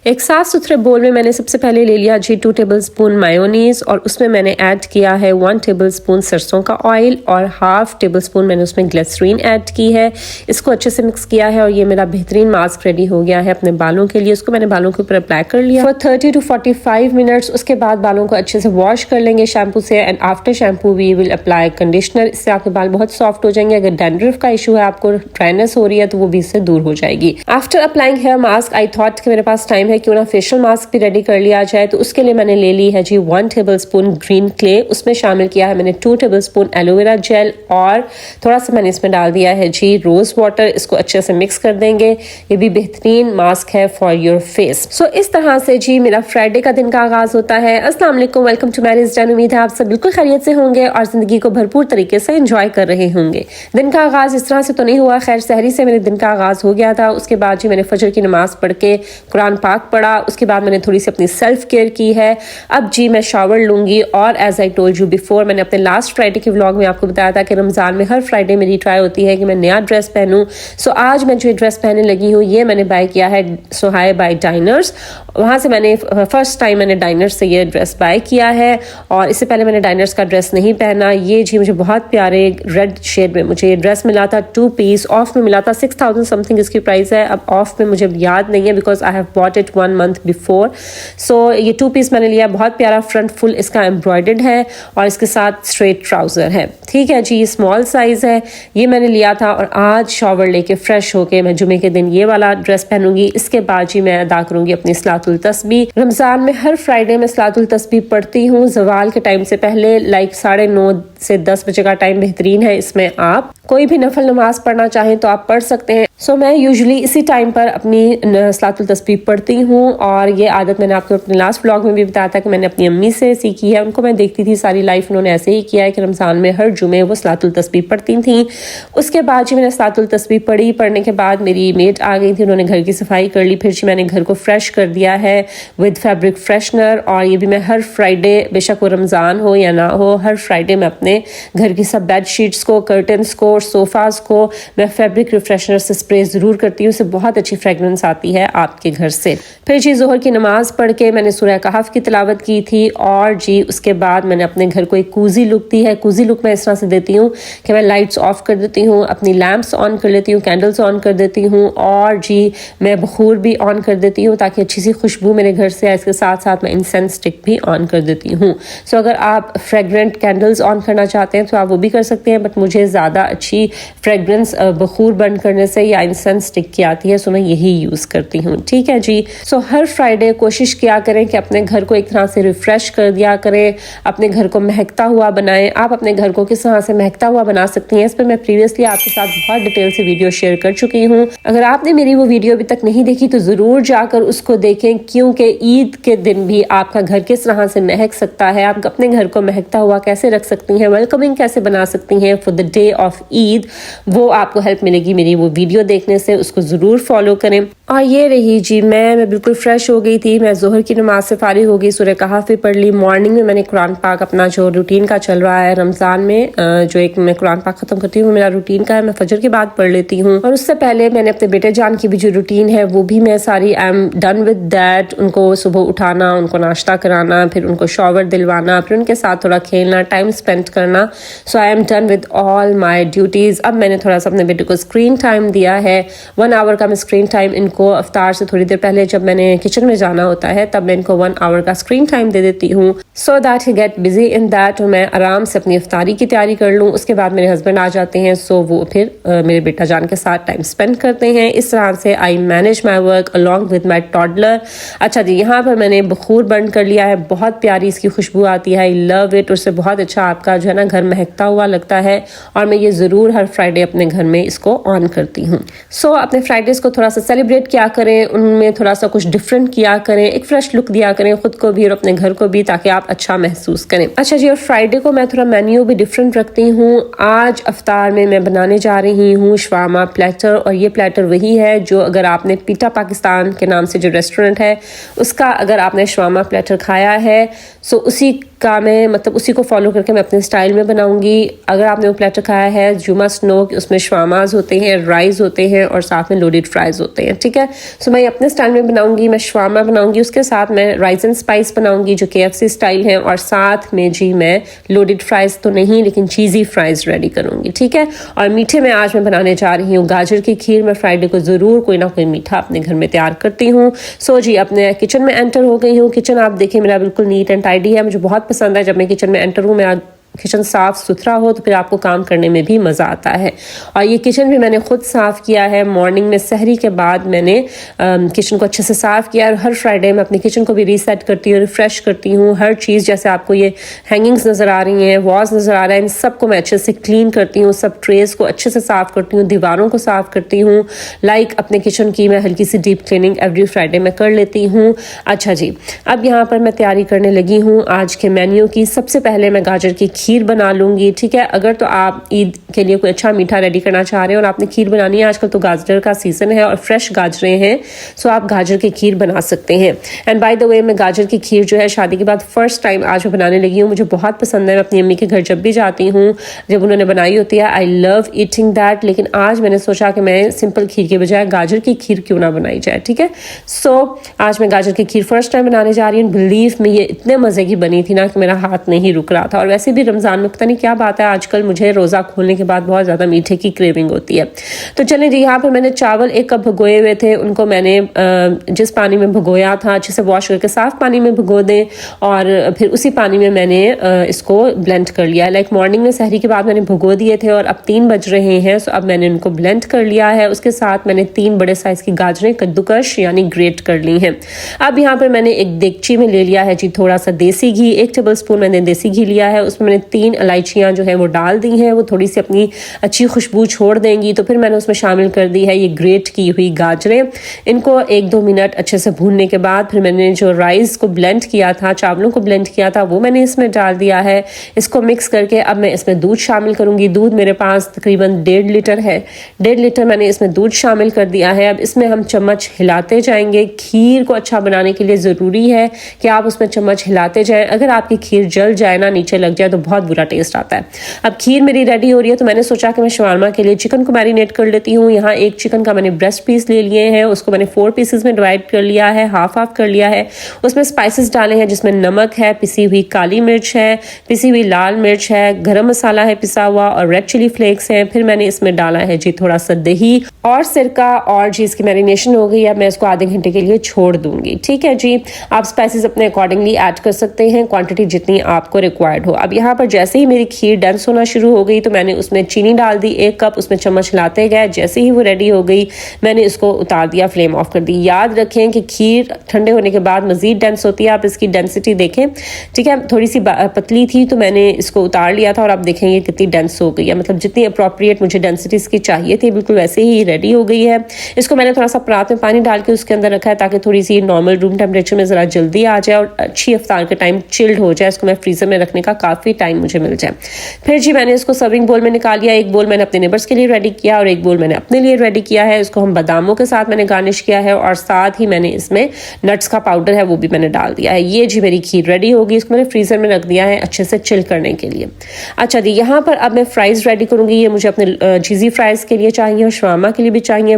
एक साफ सुथरे बोल में मैंने सबसे पहले ले लिया जी 2 टेबलस्पून मायोनीज और उसमें मैंने ऐड किया है 1 टेबलस्पून सरसों का ऑयल और हाफ टेबलस्पून मैंने उसमें ग्लिसरीन ऐड की है। इसको अच्छे से मिक्स किया है और ये मेरा बेहतरीन मास्क रेडी हो गया है अपने बालों के लिए। उसको मैंने बालों के ऊपर अप्लाई कर लिया फॉर 30 to 45 मिनट्स। उसके बाद बालों को अच्छे से वॉश कर लेंगे शैम्पू से and after shampoo we will apply conditioner. इससे आपके बाल बहुत सॉफ्ट हो जाएंगे। अगर डैंड्रफ का इशू है, आपको ड्राइनेस हो रही है, तो वो भी इससे दूर हो जाएगी। After applying hair mask I thought कि मेरे पास टाइम है, क्यों ना फेशियल मास्क भी रेडी कर लिया जाए। तो उसके लिए मैंने ले ली है जी 1 टेबलस्पून ग्रीन क्ले। उसमें शामिल किया है मैंने 2 टेबलस्पून एलोवेरा जेल और थोड़ा सा मैंने इसमें डाल दिया है जी रोज वाटर। इसको अच्छे से मिक्स कर देंगे। ये भी बेहतरीन मास्क है फॉर योर फेस। सो इस तरह से जी मेरा फ्राइडे का दिन का आगाज होता है। अस्सलाम वालेकुम, वेलकम टू मैरिज डन। उम्मीद है आप सब बिल्कुल खैरियत से होंगे और जिंदगी को भरपूर तरीके से एंजॉय कर रहे होंगे। दिन का आगाज इस तरह से तो नहीं हुआ, खैर सहरी से मेरे दिन का आगाज हो गया था। उसके बाद जी मैंने फजर की नमाज पढ़ के कुरान पाक पढ़ा। उसके बाद मैंने थोड़ी सी अपनी सेल्फ केयर की है। अब जी मैं शावर लूंगी और as I told you before, मैंने अपने लास्ट फ्राइडे के व्लॉग में आपको बताया था कि रमजान में हर फ्राइडे मेरी ट्राई होती है कि मैं नया ड्रेस पहनूं। सो आज मैं जो ड्रेस पहनने लगी हूँ ये मैंने बाय किया है सोहाय बाय डाइनर्स। वहां से मैंने फर्स्ट टाइम मैंने डाइनर्स से ये ड्रेस बाय किया है और इससे पहले मैंने डाइनर्स का ड्रेस नहीं पहना। ये जी मुझे बहुत प्यारे रेड शेड में मुझे ये ड्रेस मिला था, 2 पीस ऑफ में मिला था। 6000 समथिंग इसकी प्राइस है। अब ऑफ में मुझे याद नहीं है because I have bought it 1 month before. So ये 2 पीस मैंने लिया, बहुत प्यारा फ्रंट फुल इसका एम्ब्रॉयडर्ड है और इसके साथ स्ट्रेट ट्राउजर है। ठीक है जी, स्मॉल साइज है, ये मैंने लिया था। और आज शॉवर लेके फ्रेश होके मैं जुमे के दिन ये वाला ड्रेस पहनूंगी। इसके बाद जी मैं अदा करूंगी अपनी सलातुल तस्बीह। रमजान में हर फ्राइडे में सलातुल तस्बीह पढ़ती हूँ जवाल के टाइम से पहले, लाइक 9:30 से 10 बजे का टाइम बेहतरीन है। इसमें आप कोई भी नफल नमाज पढ़ना चाहें तो आप पढ़ सकते हैं। सो मैं यूजुअली इसी टाइम पर अपनी सलातुल तस्बीह पढ़ती हूँ और ये आदत मैंने आपको अपने लास्ट व्लॉग में भी बताया था कि मैंने अपनी अम्मी से सीखी है। उनको मैं देखती थी सारी लाइफ, उन्होंने ऐसे ही किया है कि रमजान में हर जुमे वो सलातुल तस्बीह पढ़ती थी। उसके बाद जी मैंने सलातुल तस्बीह पढ़ी। पढ़ने के बाद मेरी मेट आ गई थी, उन्होंने घर की सफाई कर ली। फिर जी मैंने घर को फ्रेश कर दिया है विद फैब्रिक फ्रेशनर। और ये भी मैं हर फ्राइडे, बेशक वो रमजान हो या ना हो, हर फ्राइडे मैं अपने घर की सब बेड शीट्स को, कर्टन्स को, सोफाज को मैं फैब्रिक रिफ्रेशनर से स्प्रे जरूर करती हूँ। उससे बहुत अच्छी फ्रेगरेंस आती है आपके घर से। फिर जी जोहर की नमाज पढ़ के मैंने सूरह कहफ की तिलावत की थी और जी उसके बाद मैंने अपने घर को एक कूजी लुक दी है। कूजी लुक मैं इस तरह से देती हूँ कि मैं लाइट्स ऑफ कर देती हूँ, अपनी लैंप्स ऑन कर लेती हूँ, कैंडल्स ऑन कर देती हूँ और जी मैं बखूर भी ऑन कर देती हूँ ताकि अच्छी सी खुशबू मेरे घर से आए। इसके साथ साथ मैं इंसेंस स्टिक भी ऑन कर देती हूँ। सो अगर आप फ्रेगरेंट कैंडल्स ऑन करना चाहते हैं तो आप वो भी कर सकते हैं, बट मुझे ज़्यादा अच्छी फ्रेगरेंस बखूर बंद करने से या इंसेंस स्टिक की आती है, सो मैं यही यूज़ करती हूँ। ठीक है जी। सो हर फ्राइडे कोशिश किया करें कि अपने घर को एक तरह से रिफ्रेश कर दिया करें, अपने घर को महकता हुआ बनाएं। आप अपने घर को किस तरह से महकता हुआ बना सकती हैं, इस पर मैं प्रीवियसली आपके साथ बहुत डिटेल से वीडियो शेयर कर चुकी हूँ। अगर आपने मेरी वो वीडियो अभी तक नहीं देखी तो ज़रूर जाकर उसको देखें, क्योंकि ईद के दिन भी आपका घर किस तरह से महक सकता है, आप अपने घर को महकता हुआ कैसे रख सकती हैं, वेलकमिंग कैसे बना सकती हैं for the day of Eid, वो आपको हेल्प मिलेगी मेरी वो वीडियो देखने से। उसको ज़रूर फॉलो करें। और ये रही जी मैं बिल्कुल फ्रेश हो गई थी। मैं जोहर की नमाज से फारिग हो गई, सूरह कहफ भी पढ़ ली। मॉर्निंग में मैंने कुरान पाक अपना जो रूटीन का चल रहा है रमज़ान में, जो एक मैं कुरान पाक ख़त्म करती हूँ मेरा रूटीन का है, मैं फजर के बाद पढ़ लेती हूँ। और उससे पहले मैंने अपने बेटे जान की भी जो रूटीन है वो भी मैं सारी आई एम डन विद दैट। उनको सुबह उठाना, उनको नाश्ता कराना, फिर उनको शॉवर दिलवाना, फिर उनके साथ थोड़ा खेलना, टाइम स्पेंड करना। So I am done with all my duties. अब मैंने थोड़ा सा अपने बेटे को स्क्रीन टाइम दिया है, 1 आवर का मैं स्क्रीन टाइम इनको अफ्तार से थोड़ी देर पहले जब मैंने किचन में जाना होता है तब मैं इनको 1 आवर का स्क्रीन टाइम दे देती हूँ, so that he get busy in that. और मैं आराम से अपनी अफ्तारी की तैयारी कर लूँ। उसके बाद मेरे हस्बैंड आ जाते हैं, सो वो फिर मेरे बेटा जान के साथ टाइम स्पेंड करते हैं। इस तरह से I manage my work along with my toddler. अच्छा जी, यहाँ पर मैंने बखूर बंद कर लिया है, बहुत प्यारी इसकी खुशबू आती है, आई लव इट। उससे बहुत अच्छा आपका जो है ना घर महकता हुआ लगता है और मैं ये ज़रूर हर फ्राइडे अपने घर में इसको ऑन करती हूँ। सो अपने फ्राइडेज़ को थोड़ा सा सेलिब्रेट किया करें, उनमें थोड़ा सा कुछ डिफरेंट किया करें, एक फ्रेश लुक दिया करें खुद को भी और अपने घर को भी, ताकि आप अच्छा महसूस करें। अच्छा जी, और फ्राइडे को मैं थोड़ा मेन्यू भी डिफरेंट रखती हूँ। आज अफ्तार में मैं बनाने जा रही हूँ शवामा प्लेटर, और ये प्लेटर वही है जो अगर आपने पीटा पाकिस्तान के नाम से जो रेस्टोरेंट है उसका अगर आपने शवामा प्लेटर खाया है, सो उसी का मैं मतलब उसी को फॉलो करके मैं अपने स्टाइल में बनाऊंगी। अगर आपने वो प्लेटर खाया है, यू मस्ट नो कि उसमें शवामाज होते हैं, राइस होते हैं और साथ में लोडेड फ्राइज होते हैं, ठीक है। सो मैं अपने स्टाइल में बनाऊंगी, मैं शवामा बनाऊंगी, उसके साथ मैं राइस एंड स्पाइस बनाऊंगी जो KFC स्टाइल है, और साथ में जी मैं लोडेड फ्राइज तो नहीं लेकिन चीज़ी फ्राइज रेडी करूंगी, ठीक है। और मीठे में आज मैं बनाने जा रही हूँ गाजर की खीर। मैं फ्राइडे को ज़रूर कोई ना कोई मीठा अपने घर में तैयार करती हूँ। सो जी अपने किचन में एंटर हो गई हूँ। किचन आप देखिए मेरा बिल्कुल नीट एंड टाइडी है। मुझे बहुत पसंद है जब मैं किचन में एंटर हूँ, मेरा किचन साफ़ सुथरा हो तो फिर आपको काम करने में भी मज़ा आता है। और ये किचन भी मैंने खुद साफ़ किया है। मॉर्निंग में सहरी के बाद मैंने किचन को अच्छे से साफ़ किया। और हर फ्राइडे मैं अपने किचन को भी रीसेट करती हूँ, रिफ़्रेश करती हूँ। हर चीज़ जैसे आपको ये हैंगिंग्स नज़र आ रही हैं, वॉल्स नज़र आ रहा है, इन सबको मैं अच्छे से क्लीन करती हूँ। सब ट्रेस को अच्छे से साफ़ करती हूँ, दीवारों को साफ़ करती हूँ। अपने किचन की मैं हल्की सी डीप क्लीनिंग एवरी फ्राइडे में कर लेती हूँ। अच्छा जी, अब यहाँ पर मैं तैयारी करने लगी हूँ आज के मेन्यू की। सबसे पहले मैं गाजर की खीर बना लूँगी, ठीक है। अगर तो आप ईद के लिए कोई अच्छा मीठा रेडी करना चाह रहे हो और आपने खीर बनानी है, आजकल तो गाजर का सीजन है और फ्रेश गाजरें हैं, सो आप गाजर की खीर बना सकते हैं। एंड बाय द वे मैं गाजर की खीर जो है शादी के बाद फर्स्ट टाइम आज मैं बनाने लगी हूँ। मुझे बहुत पसंद है। मैं अपनी अम्मी के घर जब भी जाती हूँ, जब उन्होंने बनाई होती है, आई लव ईटिंग दैट। लेकिन आज मैंने सोचा कि मैं सिंपल खीर के बजाय गाजर की खीर क्यों ना बनाई जाए, ठीक है। सो आज मैं गाजर की खीर फर्स्ट टाइम बनाने जा रही हूँ। बिलीव में ये इतने मज़े की बनी थी ना कि मेरा हाथ नहीं रुक रहा था। और वैसे भी रमज़ान में पता नहीं क्या बात है, आजकल मुझे रोज़ा खोलने के बाद बहुत ज़्यादा मीठे की क्रेविंग होती है। तो चलें जी, यहाँ पर मैंने चावल 1 कप भिगोए हुए थे, उनको मैंने जिस पानी में भिगोया था अच्छे से वॉश करके साफ़ पानी में भिगो दें और फिर उसी पानी में मैंने इसको ब्लेंड कर लिया। मॉर्निंग में सहरी के बाद मैंने भिगो दिए थे और अब 3 बज रहे हैं, सो अब मैंने उनको ब्लेंड कर लिया है। उसके साथ मैंने 3 बड़े साइज़ की गाजरें कद्दूकश यानी ग्रेट कर ली हैं। अब यहाँ पर मैंने एक देगची में ले लिया है जी थोड़ा सा देसी घी, 1 टेबल स्पून मैंने देसी घी लिया है। उसमें मैंने 3 इलायचियाँ जो है वो डाल दी हैं, वो थोड़ी सी अपनी अच्छी खुशबू छोड़ देंगी। तो फिर मैंने उसमें शामिल कर दी है ये ग्रेट की हुई गाजरें। इनको 1-2 मिनट अच्छे से भूनने के बाद फिर मैंने जो राइस को ब्लेंड किया था, चावलों को ब्लेंड किया था, वो मैंने इसमें डाल दिया है। इसको मिक्स करके अब मैं इसमें दूध शामिल करूंगी। दूध मेरे पास तकरीबन 1.5 लीटर है। 1.5 लीटर मैंने इसमें दूध शामिल कर दिया है। अब इसमें हम चम्मच हिलाते जाएंगे। खीर को अच्छा बनाने के लिए ज़रूरी है कि आप उसमें चम्मच हिलाते जाएं। अगर आपकी खीर जल जाए ना, नीचे लग जाए, तो बहुत बुरा टेस्ट आता है। अब खीर मेरी रेडी हो रही है तो मैंने सोचा कि मैं शवारमा के लिए चिकन को मैरिनेट कर लेती हूँ। यहाँ एक चिकन का मैंने ब्रेस्ट पीस ले लिए हैं, उसको मैंने 4 पीसेस में डिवाइड कर लिया है, हाफ कर लिया है। उसमें स्पाइसेस डाले हैं जिसमें नमक है, पिसी हुई काली मिर्च है, पिसी हुई लाल मिर्च है, गरम मसाला है पिसा हुआ और रेड चिली फ्लेक्स हैं। फिर मैंने इसमें डाला है जी थोड़ा सा दही और सिरका और जी इसकी मैरिनेशन हो गई है। मैं इसको आधे घंटे के लिए छोड़ दूंगी, ठीक है जी। आप स्पाइसेस अपने अकॉर्डिंगली ऐड कर सकते हैं, क्वांटिटी जितनी आपको रिक्वायर्ड हो। अब यहाँ पर जैसे ही मेरी खीर डेंस होना शुरू हो गई तो मैंने उसमें चीनी डाल दी 1 कप, उसमें चम्मच हिलाते गए। जैसे ही वो रेडी हो गई मैंने इसको उतार दिया, फ्लेम ऑफ कर दी। याद रखें कि खीर ठंडे होने के बाद मजीद डेंस होती है। आप इसकी डेंसिटी देखें, ठीक है, थोड़ी सी पतली थी तो मैंने इसको उतार लिया था और आप देखेंगे कितनी डेंस हो गई है। मतलब जितनी अप्रोप्रिएट मुझे डेंसिटी इसकी चाहिए थी बिल्कुल वैसे ही रेडी हो गई है। इसको मैंने थोड़ा सा परात में पानी डाल के उसके अंदर रखा है ताकि थोड़ी सी नॉर्मल रूम टेम्परेचर में ज़रा जल्दी आ जाए और अच्छी अफ्तार के टाइम चिल्ड हो जाए। इसको मैं फ्रीजर में रखने का काफ़ी टाइम मुझे मिल जाए। फिर जी मैंने इसको सर्विंग बोल में निकाल लिया। 1 बोल मैंने अपने नेबर्स के लिए रेडी किया और 1 बोल मैंने अपने लिए रेडी किया है। इसको हम बादामों के साथ मैंने गार्निश किया है और साथ ही मैंने इसमें नट्स का पाउडर है वो भी मैंने डाल दिया है। ये जी मेरी खीर रेडी होगी। इसको मैंने फ्रीजर में रख दिया है अच्छे से चिल करने के लिए। अच्छा जी, यहाँ पर अब मैं फ्राइज रेडी करूँगी। ये मुझे अपने चीज़ी फ्राइज के लिए चाहिए और शवारमा के लिए भी चाहिए।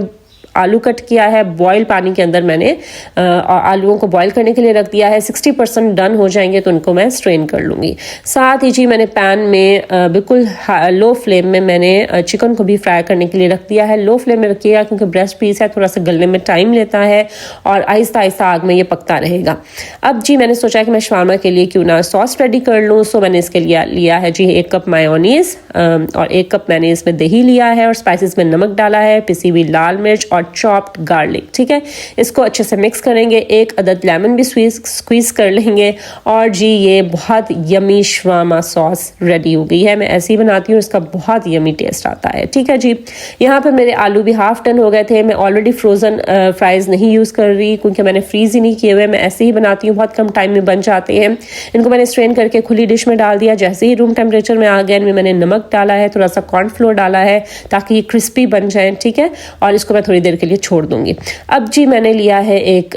आलू कट किया है, बॉयल पानी के अंदर मैंने आलूओं को बॉयल करने के लिए रख दिया है। 60% डन हो जाएंगे तो उनको मैं स्ट्रेन कर लूँगी। साथ ही जी मैंने पैन में बिल्कुल लो फ्लेम में मैंने चिकन को भी फ्राई करने के लिए रख दिया है। लो फ्लेम में रखिएगा क्योंकि ब्रेस्ट पीस है, थोड़ा सा गलने में टाइम लेता है और आहिस्ता आहिस्ता आग में ये पकता रहेगा। अब जी मैंने सोचा कि मैं शवारमा के लिए क्यों ना सॉस रेडी कर लूँ। सो मैंने इसके लिए लिया है जी 1 कप मायोनीज और 1 कप मैंने इसमें दही लिया है और स्पाइसेस में नमक डाला है, पिसी हुई लाल मिर्च और चॉप्ड गार्लिक, ठीक है। इसको अच्छे से मिक्स करेंगे। 1 अदद लेमन भी स्क्वीज कर लेंगे और जी ये बहुत यमी शवारमा सॉस रेडी हो गई है। मैं ऐसे ही बनाती हूँ, इसका बहुत यमी टेस्ट आता है, ठीक है जी। यहाँ पर मेरे आलू भी हाफ डन हो गए थे। मैं ऑलरेडी फ्रोजन फ्राइज नहीं यूज़ कर रही क्योंकि मैंने फ्रीज ही नहीं किए हुए। मैं ऐसे ही बनाती हूँ, बहुत कम टाइम में बन जाते हैं। इनको मैंने स्ट्रेन करके खुली डिश में डाल दिया। जैसे ही रूम टेम्परेचर में आ गए इनमें मैंने नमक डाला है, थोड़ा सा कॉर्नफ्लोर डाला है ताकि ये क्रिस्पी बन जाए, ठीक है। और इसको मैं थोड़ी देर देर के लिए छोड़ दूंगी। अब जी मैंने लिया है एक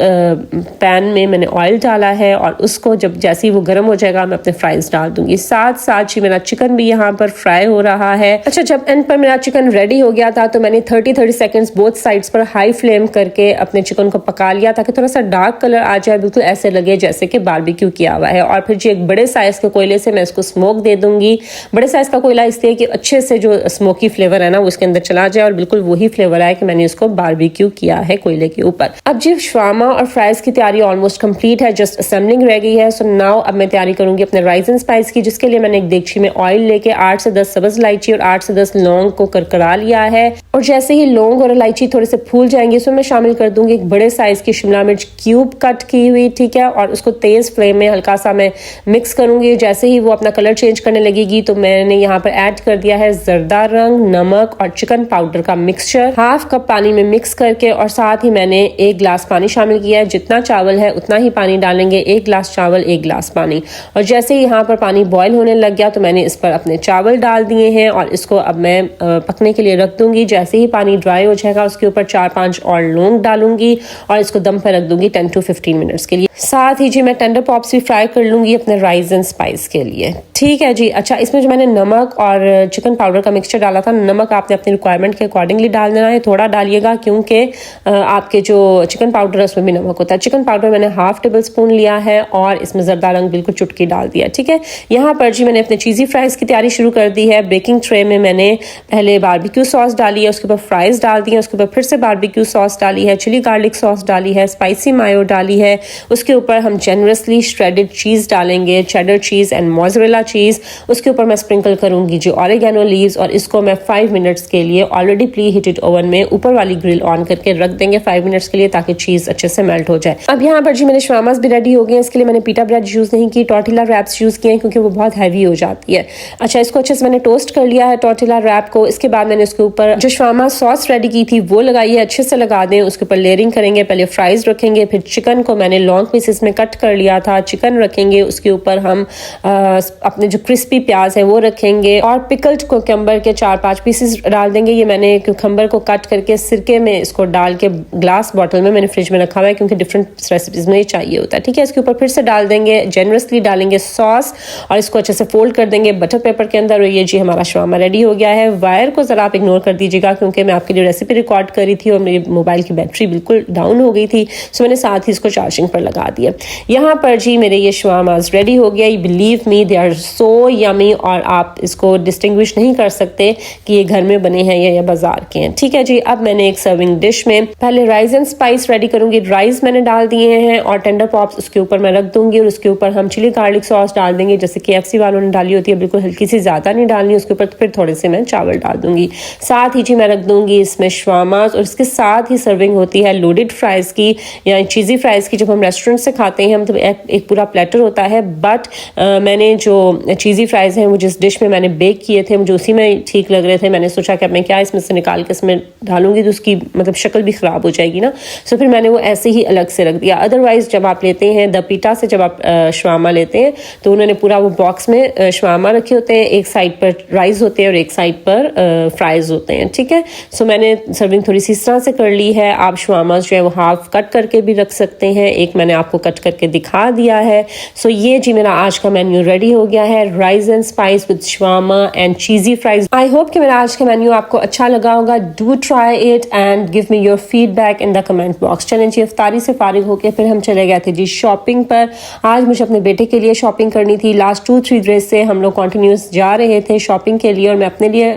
पैन में मैंने ऑयल डाला है और उसको जैसे ही वो गर्म हो जाएगा मैं अपने फ्राइज डाल दूंगी। साथ साथ जी मेरा चिकन भी यहाँ पर फ्राई हो रहा है। अच्छा, जब एंड पर मेरा चिकन रेडी हो गया था तो मैंने 30 सेकंड्स बोथ साइड्स पर हाई फ्लेम करके अपने चिकन को पका लिया ताकि थोड़ा सा डार्क कलर आ जाए, बिल्कुल ऐसे लगे जैसे कि बारबेक्यू किया हुआ है। और फिर जी एक बड़े साइज के कोयले से मैं इसको स्मोक दे दूंगी। बड़े साइज का कोयला इसलिए कि अच्छे से जो स्मोकी फ्लेवर है ना वो इसके अंदर चला जाए और बिल्कुल वही फ्लेवर आए कि मैंने इसको बारबेक्यू किया है कोयले के ऊपर। अब जी शवारमा और फ्राइज की तैयारी ऑलमोस्ट कंप्लीट है, जस्ट असेंबलिंग रह गई है। सो नाउ अब मैं तैयारी करूंगी अपने राइस एंड स्पाइस की, जिसके लिए मैंने एक देगची में ऑयल लेके 8 से 10 सब्ज इलायची और 8 से 10 लौंग को करकरा लिया है। और जैसे ही लौंग और इलायची थोड़े से फूल जाएंगे उसमें मैं शामिल कर दूंगी एक बड़े साइज की शिमला मिर्च क्यूब कट की हुई, ठीक है। और उसको तेज फ्लेम में हल्का सा मैं मिक्स करूंगी। जैसे ही वो अपना कलर चेंज करने लगेगी तो मैंने यहाँ पर ऐड कर दिया है जर्दा रंग, नमक और चिकन पाउडर का मिक्सचर, हाफ कप पानी में मिक्स करके। और साथ ही मैंने 1 गिलास पानी शामिल किया है। जितना चावल है उतना ही पानी डालेंगे, 1 गिलास चावल 1 गिलास पानी। और जैसे ही यहाँ पर पानी बॉयल होने लग गया तो मैंने इस पर अपने चावल डाल दिए हैं और इसको अब मैं पकने के लिए रख दूंगी। जैसे ही पानी ड्राई हो जाएगा उसके ऊपर 4-5 और लौंग डालूंगी और इसको दम पर रख दूंगी 10 to 15 मिनट्स के लिए। साथ ही जी मैं टेंडर पॉप्स भी फ्राई कर लूंगी अपने राइस एंड स्पाइस के लिए, ठीक है जी। अच्छा, इसमें जो मैंने नमक और चिकन पाउडर का मिक्सचर डाला था, नमक आपने अपनी रिक्वायरमेंट के अकॉर्डिंगली डाल देना है, थोड़ा डालिएगा क्योंकि आपके जो चिकन पाउडर है उसमें भी नमक होता है। चिकन पाउडर मैंने हाफ टेबल स्पून लिया है और इसमें जर्दा रंग बिल्कुल चुटकी डाल दिया, ठीक है। यहाँ पर जी मैंने अपने चीज़ी फ्राइज की तैयारी शुरू कर दी है। बेकिंग ट्रे में मैंने पहले बारबेक्यू सॉस डाली है, उसके ऊपर फ्राइज डाल दी है, उसके ऊपर फिर से बारबेक्यू सॉस डाली है, चिली गार्लिक सॉस डाली है, स्पाइसी मायो डाली है। उसके ऊपर हम जेनरसली श्रेडेड चीज़ डालेंगे, cheddar cheese and mozzarella cheese. उसके ऊपर मैं स्प्रिंकल करूंगी जो ऑरिगेनो लीव्स और इसको मैं 5 मिनट्स के लिए ऑलरेडी प्री हीटेड ओवन में ऊपर वाली ग्रिल ऑन करके रख देंगे 5 मिनट्स के लिए ताकि चीज़ अच्छे से मेल्ट हो जाए। अब यहाँ पर जी मेरे शवामास भी रेडी हो गए हैं। इसके लिए मैंने पीटा ब्रेड यूज़ नहीं की, टॉर्टिला रैप्स यूज़ किए हैं क्योंकि वो बहुत हैवी हो जाती है। अच्छा, इसको अच्छे से मैंने टोस्ट कर लिया है टॉर्टिला रैप को। इसके बाद मैंने उसके ऊपर जो शवामा सॉस रेडी की थी वो लगाई है, अच्छे से लगा दें। उसके ऊपर लेयरिंग करेंगे, पहले फ्राइज रखेंगे, फिर चिकन को मैंने लॉन्ग पीसेस में कट कर लिया था, चिकन रखेंगे। उसके ऊपर हम अपने जो क्रिस्पी प्याज है वो रखेंगे और पिकल्ड कुकम्बर के 4-5 पीसेस डाल देंगे। ये मैंने कुकम्बर को कट करके सिरके में इसको डाल के ग्लास बॉटल में मैंने फ्रिज में रखा हुआ है क्योंकि डिफरेंट रेसिपीज में ये चाहिए होता है, ठीक है। इसके ऊपर फिर से डाल देंगे, जेनरसली डालेंगे सॉस और इसको अच्छे से फोल्ड कर देंगे बटर पेपर के अंदर। और ये जी हमारा शवामा रेडी हो गया है। वायर को जरा आप इग्नोर कर दीजिएगा क्योंकि मैं आपके लिए रेसिपी रिकॉर्ड कर रही थी और मेरी मोबाइल की बैटरी बिल्कुल डाउन हो गई थी, सो मैंने साथ ही इसको चार्जिंग पर लगा दिया। यहाँ पर जी मेरे ये शवामास रेडी हो गया। Believe me they are so yummy और आप इसको डिस्टिंग्विश नहीं कर सकते कि ये घर में बने हैं या बाजार के हैं, ठीक है जी। अब मैंने एक सर्विंग डिश में पहले राइस एंड स्पाइस रेडी करूंगी। राइस मैंने डाल दिए हैं और टेंडर पॉप्स उसके ऊपर मैं रख दूंगी और उसके ऊपर हम चिली गार्लिक सॉस डाल देंगे जैसे KFC वालों ने डाली होती है, बिल्कुल हल्की सी, ज्यादा नहीं डालनी। उसके ऊपर फिर थोड़े से मैं चावल डाल दूंगी। साथ ही जी मैं रख दूंगी इसमें शवामास और इसके साथ ही सर्विंग होती है लोडेड फ्राइज की या चीज़ी फ्राइज की। जब हम रेस्टोरेंट से खाते हैं हम तो एक पूरा प्लेटर होता है, बट मैंने जो चीज़ी फ्राइज हैं वो जिस डिश में मैंने बेक किए थे मुझे उसी में ठीक लग रहे थे। मैंने सोचा कि अब मैं क्या इसमें से निकाल के इसमें डालूंगी तो उसकी मतलब शक्ल भी ख़राब हो जाएगी ना, सो फिर मैंने वो ऐसे ही अलग से रख दिया। अदरवाइज जब आप लेते हैं द पीटा से, जब आप शवामा लेते हैं तो उन्होंने पूरा वो बॉक्स में शवामा रखे होते हैं, एक साइड पर राइस होते हैं और एक साइड पर फ्राइज होते हैं, ठीक है। सो मैंने सर्विंग थोड़ी सी इस तरह से कर ली है। आप शवामा जो है वो हाफ कट करके भी रख सकते हैं, एक मैंने आपको कट करके दिखा दिया है। सो ये जी मेरा आज का मेन्यू रेडी हो गया है, rice and spice with shawarma and cheesy fries. I hope कि मेरा आज का मेन्यू आपको अच्छा लगा होगा। Do try it and give me your feedback in the comment box. चलें जी, इफ्तारी से फारिग होकर फिर हम चले गए थे जी शॉपिंग पर। आज मुझे अपने बेटे के लिए शॉपिंग करनी थी। लास्ट 2-3 डेज से हम लोग कॉन्टिन्यूस जा रहे थे शॉपिंग के लिए और मैं अपने लिए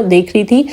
देख रही थी,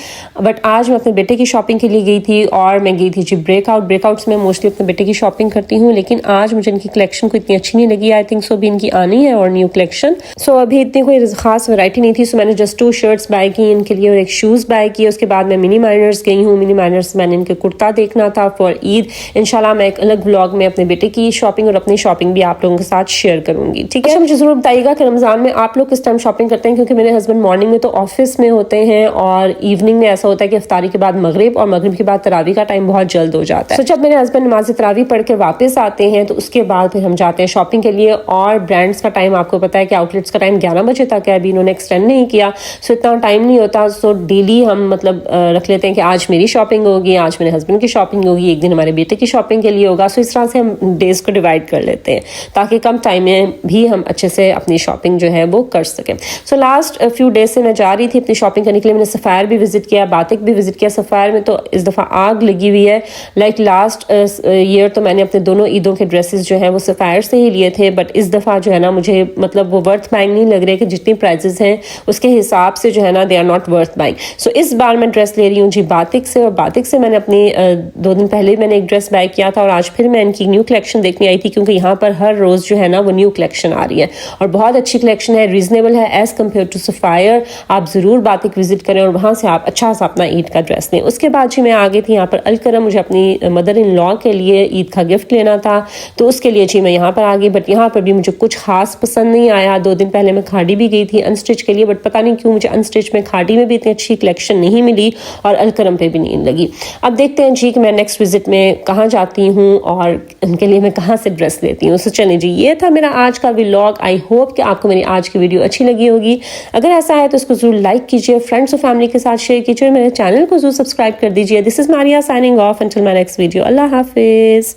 बट आज मैं अपने बेटे की शॉपिंग के लिए गई थी और मैं गई थी जी ब्रेकआउट्स में मोस्टली अपने बेटे की शॉपिंग करती हूँ, लेकिन आज मुझे इनकी कलेक्शन को इतनी अच्छी नहीं लगी। आई थिंक सो भी इनकी आनी है और न्यू कलेक्शन, सो अभी इतनी कोई खास वैरायटी नहीं थी। सो मैंने जस्ट 2 शर्ट्स बाय की इनके लिए और एक शूज़ बाय किए। उसके बाद मैं मिनी माइनर्स गई हूँ। मिनी माइनर्स मैंने इनके कुर्ता देखना था फॉर ईद। इंशाल्लाह मैं एक अलग व्लॉग में अपने बेटे की शॉपिंग और अपनी शॉपिंग भी आप लोगों के साथ शेयर करूंगी, ठीक है। अच्छा, मुझे जरूर बताइएगा कि रमजान में आप लोग किस टाइम शॉपिंग करते हैं, क्योंकि मेरे हस्बैंड मॉर्निंग में तो ऑफिस में होते हैं और इवनिंग में ऐसा होता है कि इफ्तारी के बाद मगरिब और मगरिब के बाद तरावी का टाइम बहुत जल्द हो जाता है। तो जब मेरे हस्बैंड नमाज तरावी पढ़ के वापस आते हैं तो उसके बाद फिर हम जाते हैं शॉपिंग के लिए। और ब्रांड्स का टाइम आपको पता है कि आउटलेट्स का टाइम 11 बजे तक है, अभी इन्होंने एक्सटेंड नहीं किया, सो इतना टाइम नहीं होता। सो डेली हम मतलब रख लेते हैं कि आज मेरी शॉपिंग शॉपिंग होगी, आज मेरे हस्बैंड की शॉपिंग होगी, एक दिन हमारे बेटे की शॉपिंग के लिए होगा। सो इस तरह से हम डेज़ को डिवाइड कर लेते हैं ताकि कम टाइम में भी हम अच्छे से अपनी शॉपिंग जो है वो कर सकें। सो लास्ट फ्यू डेज से मैं जा रही थी अपनी शॉपिंग करने के लिए। मैंने सफ़ायर भी विजिट किया, बातिक भी विजिट किया। सफ़ायर में तो इस दफ़ा आग लगी हुई है। लाइक लास्ट ईयर तो मैंने अपने दोनों ईदों के ड्रेसेस जो है वो सफ़ायर से ही लिए थे, बट इस दफ़ा जो है ना मुझे मतलब वो वर्थ बाइंग नहीं लग रहे कि जितनी प्राइजेस हैं उसके हिसाब से जो है ना they are not worth buying. So इस बार मैं ड्रेस ले रही हूँ जी बातिक से, और बातिक से मैंने अपनी 2 दिन पहले मैंने एक ड्रेस बाय किया था और आज फिर मैं इनकी न्यू कलेक्शन देखने आई थी, क्योंकि यहाँ पर हर रोज़ जो है ना वो न्यू कलेक्शन आ रही है और बहुत अच्छी कलेक्शन है, रीजनेबल है एज़ कम्पेयर टू सफ़ायर। आप ज़रूर बातिक विजिट करें और वहाँ से आप अच्छा सा अपना ईद का ड्रेस लें। उसके बाद जी मैं आ गई थी यहाँ पर अलकरम, मुझे अपनी मदर इन लॉ के लिए ईद का गिफ्ट लेना था, तो उसके लिए जी मैं यहाँ पर आ गई। बट यहाँ पर भी मुझे कुछ खास पसंद नहीं आया। 2 दिन पहले मैं खाड़ी भी गई थी अनस्टिच के लिए, बट पता नहीं क्यों मुझे अनस्टिच में खाड़ी में भी इतनी अच्छी कलेक्शन नहीं मिली और अलकरम पे भी नहीं लगी। अब देखते हैं जी कि मैं नेक्स्ट विजिट में कहाँ जाती हूँ और उनके लिए मैं कहाँ से ड्रेस लेती हूँ। सो चलिए जी, ये था मेरा आज का व्लॉग। आई होप कि आपको मेरी आज की वीडियो अच्छी लगी होगी। अगर ऐसा है तो इसको जरूर लाइक कीजिए, फ्रेंड्स और फैमिली के साथ शेयर कीजिए, मेरे चैनल को जरूर सब्सक्राइब कर दीजिए। This is Maria signing off, until my next video. Allah Hafiz.